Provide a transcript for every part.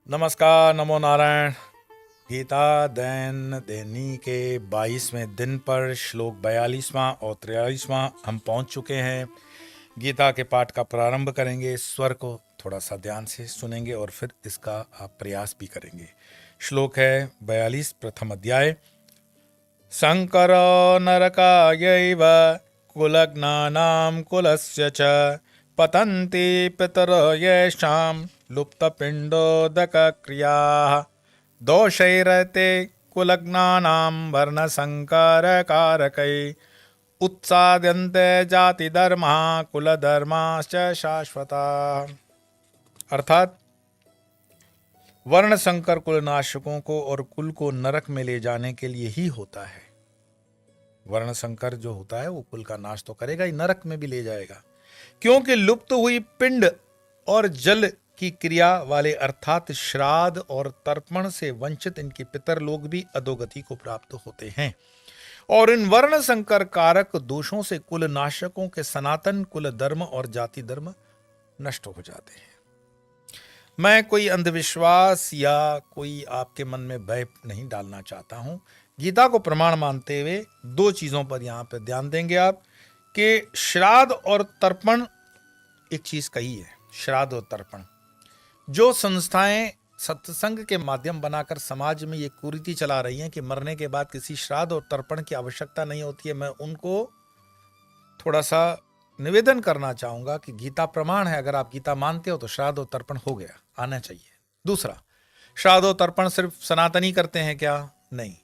नमस्कार, नमो नारायण। गीता दैन दैनी के 22वें दिन पर श्लोक 42वां और 43वां हम पहुंच चुके हैं। गीता के पाठ का प्रारंभ करेंगे। इस स्वर को थोड़ा सा ध्यान से सुनेंगे और फिर इसका आप प्रयास भी करेंगे। श्लोक है 42, प्रथम अध्याय। शंकरो नरकायैव कुलज्ञानां कुलस्य च पतन्ति पितरो येषां लुप्तपिण्डोदकक्रियाः दोषैरते कुलज्ञानां वर्णसंकरकारकैः उत्साद्यन्ते जातिधर्माः कुलधर्माश्च शाश्वताः। अर्थात वर्ण संकर कुलनाशकों को और कुल को नरक में ले जाने के लिए ही होता है। वर्ण संकर जो होता है वो कुल का नाश तो करेगा ही, नरक में भी ले जाएगा। क्योंकि लुप्त हुई पिंड और जल की क्रिया वाले अर्थात श्राद्ध और तर्पण से वंचित इनके पितर लोग भी अधोगति को प्राप्त होते हैं और इन वर्ण संकर कारक दोषों से कुल नाशकों के सनातन कुल धर्म और जाति धर्म नष्ट हो जाते हैं। मैं कोई अंधविश्वास या कोई आपके मन में भय नहीं डालना चाहता हूं। गीता को प्रमाण मानते हुए दो चीजों पर यहां पर ध्यान देंगे आप कि श्राद्ध और तर्पण एक चीज कही है। श्राद्ध और तर्पण जो संस्थाएं सत्संग के माध्यम बनाकर समाज में ये कुरीति चला रही हैं कि मरने के बाद किसी श्राद्ध और तर्पण की आवश्यकता नहीं होती है, मैं उनको थोड़ा सा निवेदन करना चाहूंगा कि गीता प्रमाण है। अगर आप गीता मानते हो तो श्राद्ध और तर्पण हो गया, आना चाहिए। दूसरा, श्राद्ध और तर्पण सिर्फ सनातनी करते हैं क्या? नहीं,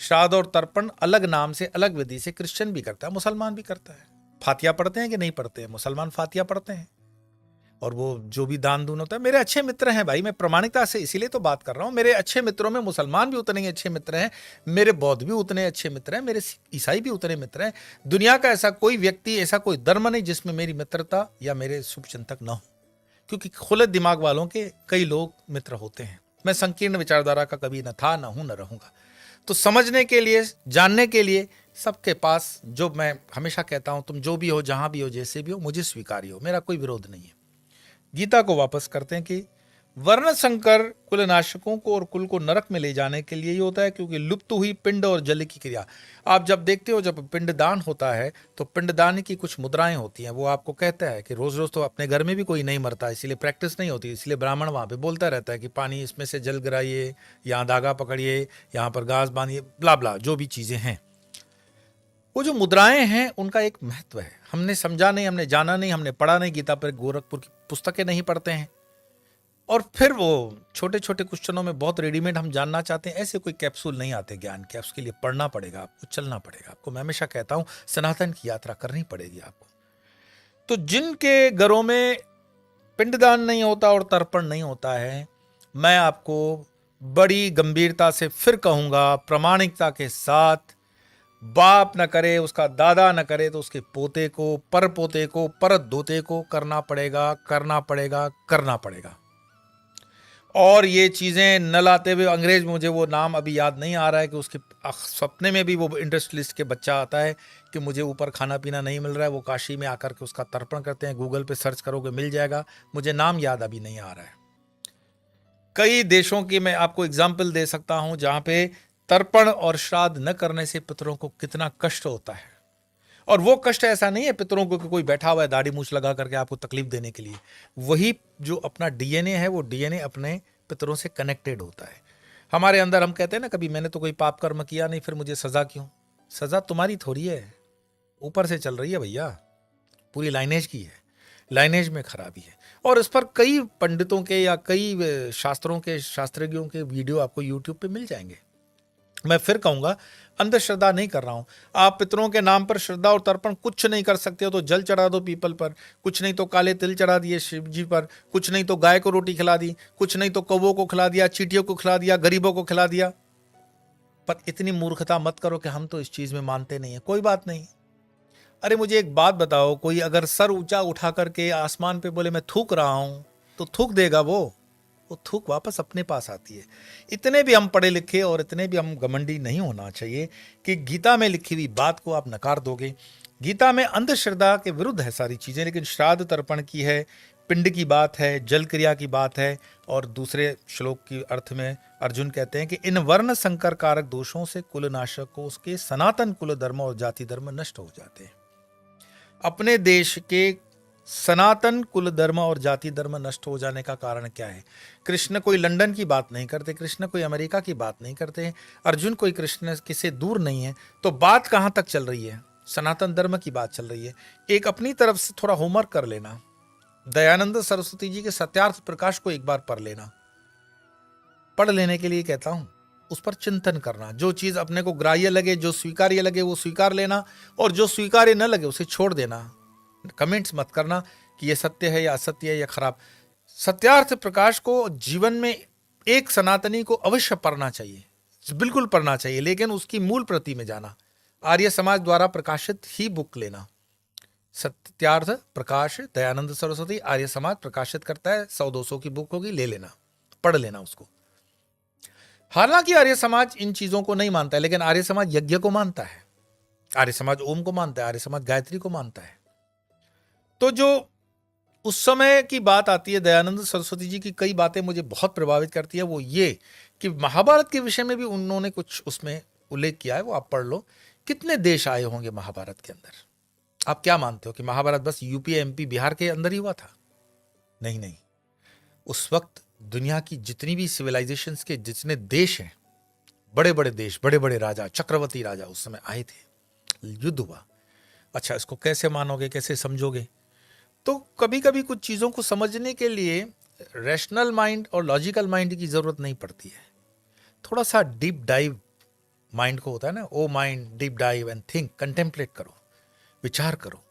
श्राद्ध और तर्पण अलग नाम से अलग विधि से क्रिश्चियन भी करता है, मुसलमान भी करता है। फातिया पढ़ते हैं कि नहीं पढ़ते हैं? मुसलमान फातिया पढ़ते हैं और वो जो भी दान दून होता है। मेरे अच्छे मित्र हैं भाई, मैं प्रामाणिकता से इसीलिए तो बात कर रहा हूं। मेरे अच्छे मित्रों में मुसलमान भी उतने ही अच्छे मित्र हैं, मेरे बौद्ध भी उतने अच्छे मित्र हैं, मेरे ईसाई भी उतने मित्र हैं। दुनिया का ऐसा कोई व्यक्ति, ऐसा कोई धर्म नहीं जिसमें मेरी मित्रता या मेरे शुभचिंतक न हो, क्योंकि खुले दिमाग वालों के कई लोग मित्र होते हैं। मैं संकीर्ण विचारधारा का कभी न था, न हूं, न रहूंगा। तो समझने के लिए, जानने के लिए सबके पास, जो मैं हमेशा कहता हूं, तुम जो भी हो, जहां भी हो, जैसे भी हो, मुझे स्वीकार्य हो, मेरा कोई विरोध नहीं है। गीता को वापस करते हैं कि वर्ण संकर कुलनाशकों को और कुल को नरक में ले जाने के लिए ये होता है क्योंकि लुप्त हुई पिंड और जल की क्रिया। आप जब देखते हो, जब पिंडदान होता है तो पिंडदान की कुछ मुद्राएं होती हैं। वो आपको कहता है कि रोज रोज तो अपने घर में भी कोई नहीं मरता, इसीलिए प्रैक्टिस नहीं होती, इसलिए ब्राह्मण वहां पे बोलता रहता है कि पानी इसमें से जल गिराइए, यहाँ धागा पकड़िए, यहाँ पर घास बांधिए, ब्ला ब्ला, जो भी चीजें हैं। वो जो मुद्राएं हैं उनका एक महत्व है। हमने समझा नहीं, हमने जाना नहीं, हमने पढ़ा नहीं, गीता पर गोरखपुर की पुस्तकें नहीं पढ़ते हैं और फिर वो छोटे छोटे क्वेश्चनों में बहुत रेडीमेड हम जानना चाहते हैं। ऐसे कोई कैप्सूल नहीं आते ज्ञान के, उसके लिए पढ़ना पड़ेगा आपको, चलना पड़ेगा आपको। मैं हमेशा कहता हूं सनातन की यात्रा करनी पड़ेगी आपको। तो जिनके घरों में पिंडदान नहीं होता और तर्पण नहीं होता है, मैं आपको बड़ी गंभीरता से फिर कहूंगा, प्रामाणिकता के साथ, बाप न करे, उसका दादा न करे तो उसके पोते को, पर पोते को, पर दोते को करना पड़ेगा, करना पड़ेगा, करना पड़ेगा। और ये चीजें न लाते हुए, अंग्रेज, मुझे वो नाम अभी याद नहीं आ रहा है, कि उसके सपने में भी वो इंडस्ट्रियलिस्ट के बच्चा आता है कि मुझे ऊपर खाना पीना नहीं मिल रहा है, वो काशी में आकर के उसका तर्पण करते हैं। गूगल पे सर्च करोगे मिल जाएगा, मुझे नाम याद अभी नहीं आ रहा है। कई देशों की मैं आपको एग्जाम्पल दे सकता हूं जहां पे तर्पण और श्राद्ध न करने से पितरों को कितना कष्ट होता है। और वो कष्ट ऐसा नहीं है पितरों को कि कोई बैठा हुआ है दाढ़ी मूछ लगा करके आपको तकलीफ देने के लिए। वही जो अपना डीएनए है, वो डीएनए अपने पितरों से कनेक्टेड होता है। हमारे अंदर हम कहते हैं ना कभी, मैंने तो कोई पाप कर्म किया नहीं, फिर मुझे सजा क्यों? सजा तुम्हारी थोड़ी है, ऊपर से चल रही है भैया, पूरी लाइनेज की है, लाइनेज में खराबी है। और इस पर कई पंडितों के या कई शास्त्रों के, शास्त्रज्ञों के वीडियो आपको यूट्यूब पे मिल जाएंगे। मैं फिर कहूंगा, अंधश्रद्धा नहीं कर रहा हूं। आप पितरों के नाम पर श्रद्धा और तर्पण कुछ नहीं कर सकते हो तो जल चढ़ा दो पीपल पर, कुछ नहीं तो काले तिल चढ़ा दिए शिव जी पर, कुछ नहीं तो गाय को रोटी खिला दी, कुछ नहीं तो कौवों को खिला दिया, चींटियों को खिला दिया, गरीबों को खिला दिया। पर इतनी मूर्खता मत करो कि हम तो इस चीज में मानते नहीं है। कोई बात नहीं। अरे मुझे एक बात बताओ, कोई अगर सर ऊंचा उठा करके आसमान पे बोले मैं थूक रहा हूं, तो थूक देगा वो थूक वापस अपने पास आती है। इतने भी हम पढ़े लिखे और इतने भी हम घमंडी नहीं होना चाहिए कि गीता में लिखी हुई बात को आप नकार दोगे। गीता में अंधश्रद्धा के विरुद्ध है सारी चीजें, लेकिन श्राद्ध तर्पण की है, पिंड की बात है, जल क्रिया की बात है। और दूसरे श्लोक की अर्थ में अर्जुन कहते हैं कि इन वर्ण संकर कारक दोषों से कुलनाशक को उसके सनातन कुल धर्म और जाति धर्म नष्ट हो जाते हैं। अपने देश के सनातन कुल धर्म और जाति धर्म नष्ट हो जाने का कारण क्या है? कृष्ण कोई लंदन की बात नहीं करते, कृष्ण कोई अमेरिका की बात नहीं करते, अर्जुन कोई कृष्ण किसी दूर नहीं है। तो बात कहां तक चल रही है? सनातन धर्म की बात चल रही है। एक अपनी तरफ से थोड़ा होमवर्क कर लेना, दयानंद सरस्वती जी के सत्यार्थ प्रकाश को एक बार पढ़ लेना। पढ़ लेने के लिए कहता हूं, उस पर चिंतन करना। जो चीज अपने को ग्राह्य लगे, जो स्वीकार्य लगे वो स्वीकार लेना, और जो स्वीकार्य न लगे उसे छोड़ देना। कमेंट्स मत करना कि ये सत्य है या असत्य है या खराब। सत्यार्थ प्रकाश को जीवन में एक सनातनी को अवश्य पढ़ना चाहिए, बिल्कुल पढ़ना चाहिए, लेकिन उसकी मूल प्रति में जाना। आर्य समाज द्वारा प्रकाशित ही बुक लेना। सत्यार्थ प्रकाश दयानंद सरस्वती आर्य समाज प्रकाशित करता है, 100-200 की बुक होगी, ले लेना, पढ़ लेना उसको। हालांकि आर्य समाज इन चीजों को नहीं मानता है, लेकिन आर्य समाज यज्ञ को मानता है, आर्य समाज ओम को मानता है, आर्य समाज गायत्री को मानता है। तो जो उस समय की बात आती है, दयानंद सरस्वती जी की कई बातें मुझे बहुत प्रभावित करती है। वो ये कि महाभारत के विषय में भी उन्होंने कुछ उसमें उल्लेख किया है, वो आप पढ़ लो। कितने देश आए होंगे महाभारत के अंदर? आप क्या मानते हो कि महाभारत बस यूपी, एमपी, बिहार के अंदर ही हुआ था? नहीं नहीं, उस वक्त दुनिया की जितनी भी सिविलाइजेशंस के जितने देश हैं, बड़े बड़े देश, बड़े बड़े राजा, चक्रवर्ती राजा उस समय आए थे, युद्ध हुआ। अच्छा, इसको कैसे मानोगे, कैसे समझोगे? तो कभी कभी कुछ चीजों को समझने के लिए रैशनल माइंड और लॉजिकल माइंड की जरूरत नहीं पड़ती है। थोड़ा सा डीप डाइव माइंड को होता है ना, oh mind deep dive and think, contemplate करो, विचार करो।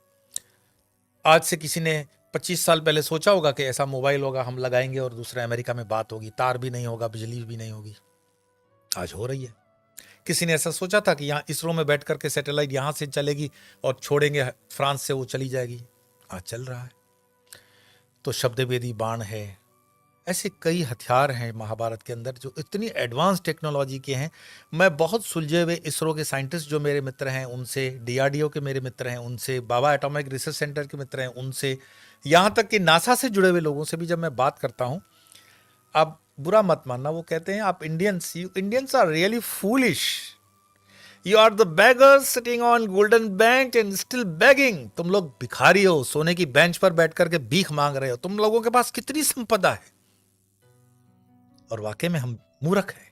आज से किसी ने 25 साल पहले सोचा होगा कि ऐसा मोबाइल होगा, हम लगाएंगे और दूसरे अमेरिका में बात होगी, तार भी नहीं होगा, बिजली भी नहीं होगी? आज हो रही है। किसी ने ऐसा सोचा था कि यहाँ इसरो में बैठ करके सैटेलाइट यहाँ से चलेगी और छोड़ेंगे फ्रांस से वो चली जाएगी? आज चल रहा है। तो शब्दवेदी बाण है, ऐसे कई हथियार हैं महाभारत के अंदर जो इतनी एडवांस टेक्नोलॉजी के हैं। मैं बहुत सुलझे हुए इसरो के साइंटिस्ट जो मेरे मित्र हैं उनसे, डीआरडीओ के मेरे मित्र हैं उनसे, बाबा एटॉमिक रिसर्च सेंटर के मित्र हैं उनसे, यहाँ तक कि नासा से जुड़े हुए लोगों से भी जब मैं बात करता हूँ, आप बुरा मत मानना, वो कहते हैं आप Indians are really foolish, you are the beggars sitting on golden bench and still begging. तुम लोग भिखारी हो, सोने की बेंच पर बैठ करके भीख मांग रहे हो, तुम लोगों के पास कितनी संपदा है। और वाकई में हम मूर्ख हैं।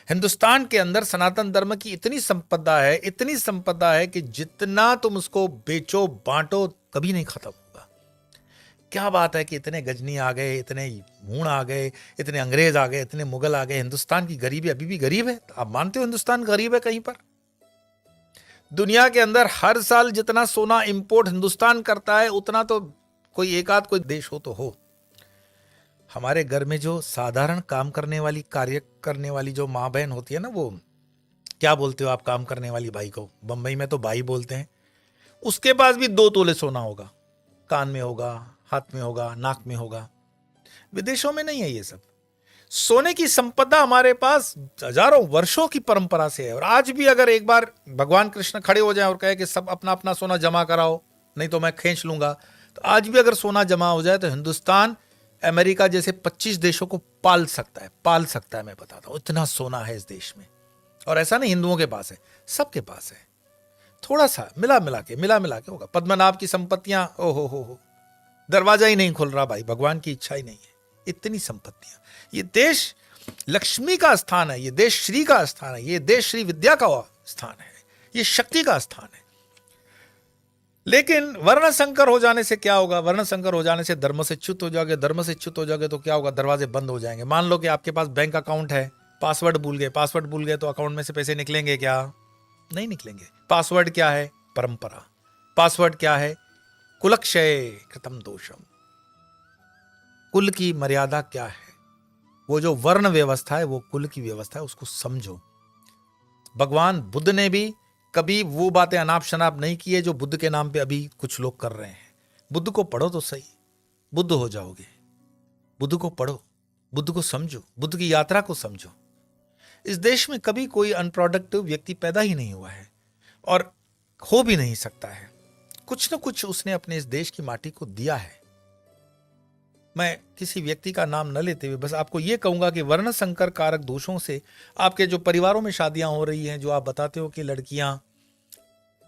हिंदुस्तान के अंदर सनातन धर्म की इतनी संपदा है, इतनी संपदा है कि जितना तुम उसको बेचो बांटो कभी नहीं खत्म होगा। क्या बात है कि इतने गजनी आ गए, इतने मूण आ गए, इतने अंग्रेज आ गए, इतने मुगल आ गए, हिंदुस्तान की गरीबी अभी भी गरीब है। आप मानते हो हिंदुस्तान गरीब है कहीं पर? दुनिया के अंदर हर साल जितना सोना इंपोर्ट हिंदुस्तान करता है उतना तो कोई एक आध कोई देश हो तो हो। हमारे घर में जो साधारण काम करने वाली, कार्य करने वाली जो माँ बहन होती है ना, वो क्या बोलते हो आप काम करने वाली भाई को? बंबई में तो भाई बोलते हैं। उसके पास भी 2 तोले सोना होगा, कान में होगा, हाथ में होगा, नाक में होगा। विदेशों में नहीं है ये सब। सोने की संपदा हमारे पास हजारों वर्षों की परंपरा से है। और आज भी अगर एक बार भगवान कृष्ण खड़े हो जाए और कहे कि सब अपना अपना सोना जमा कराओ, नहीं तो मैं खींच लूंगा, तो आज भी अगर सोना जमा हो जाए तो हिंदुस्तान अमेरिका जैसे 25 देशों को पाल सकता है। मैं बताता हूं, इतना सोना है इस देश में। और ऐसा नहीं हिंदुओं के पास है, सबके पास है। थोड़ा सा मिला मिला के होगा। पद्मनाभ की संपत्तियां, ओ हो, दरवाजा ही नहीं खुल रहा भाई, भगवान की इच्छा ही नहीं है। इतनी संपत्तियां। ये देश लक्ष्मी का स्थान है, ये देश श्री का स्थान है, ये देश श्री विद्या का स्थान है, ये शक्ति का स्थान है। लेकिन वर्ण संकर हो जाने से क्या होगा? वर्ण संकर हो जाने से धर्म से च्युत हो जाओगे। धर्म से च्युत हो जाओगे तो क्या होगा? दरवाजे बंद हो जाएंगे। मान लो कि आपके पास बैंक अकाउंट है, पासवर्ड भूल गए तो अकाउंट में से पैसे निकलेंगे क्या? नहीं निकलेंगे। पासवर्ड क्या है? परंपरा। पासवर्ड क्या है? कुलक्षय कृतम दोषम। कुल की मर्यादा क्या है? वो जो वर्ण व्यवस्था है वो कुल की व्यवस्था है, उसको समझो। भगवान बुद्ध ने भी कभी वो बातें अनाप शनाप नहीं की है जो बुद्ध के नाम पे अभी कुछ लोग कर रहे हैं। बुद्ध को पढ़ो तो सही, बुद्ध हो जाओगे। बुद्ध को पढ़ो, बुद्ध को समझो, बुद्ध की यात्रा को समझो। इस देश में कभी कोई अनप्रोडक्टिव व्यक्ति पैदा ही नहीं हुआ है और हो भी नहीं सकता है। कुछ न कुछ उसने अपने इस देश की माटी को दिया है। मैं किसी व्यक्ति का नाम न लेते हुए बस आपको ये कहूंगा कि वर्ण संकर कारक दोषों से आपके जो परिवारों में शादियां हो रही हैं, जो आप बताते हो कि लड़कियां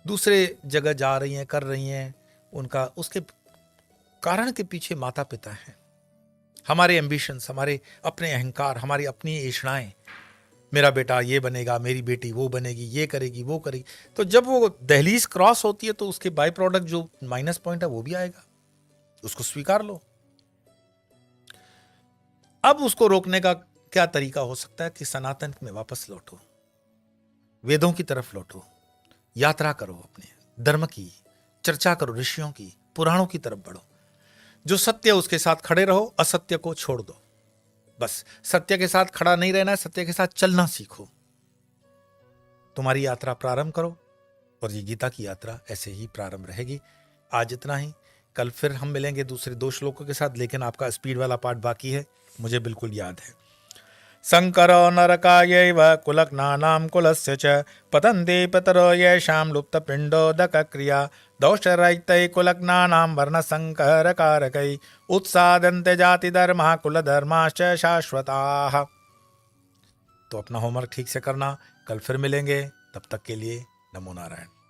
दूसरे जगह जा रही हैं, कर रही हैं, उनका उसके कारण के पीछे माता पिता हैं। हमारे एम्बिशंस, हमारे अपने अहंकार, हमारी अपनी इच्छाएं, मेरा बेटा ये बनेगा, मेरी बेटी वो बनेगी, ये करेगी, वो करेगी। तो जब वो दहलीज क्रॉस होती है तो उसके बाय प्रोडक्ट जो माइनस पॉइंट है वो भी आएगा, उसको स्वीकार लो। अब उसको रोकने का क्या तरीका हो सकता है कि सनातन में वापस लौटो, वेदों की तरफ लौटो, यात्रा करो, अपने धर्म की चर्चा करो, ऋषियों की, पुराणों की तरफ बढ़ो। जो सत्य उसके साथ खड़े रहो, असत्य को छोड़ दो। बस सत्य के साथ खड़ा नहीं रहना है, सत्य के साथ चलना सीखो। तुम्हारी यात्रा प्रारंभ करो और ये गीता की यात्रा ऐसे ही प्रारंभ रहेगी। आज इतना ही, कल फिर हम मिलेंगे दूसरे 2 श्लोकों के साथ, लेकिन आपका स्पीड वाला पार्ट बाकी है, मुझे बिल्कुल याद है। शंकरो नरकायैव कुलग्नानां कुलस्य च पतन्ति पितरो येषां लुप्तपिण्डोदकक्रिया दोषरहितैः कुलग्नानां वर्णसंकरकारकैः उत्साद्यन्ते जातिधर्मः कुलधर्माश्च शाश्वताः। तो अपना होमवर्क ठीक से करना, कल फिर मिलेंगे, तब तक के लिए नमो नारायण।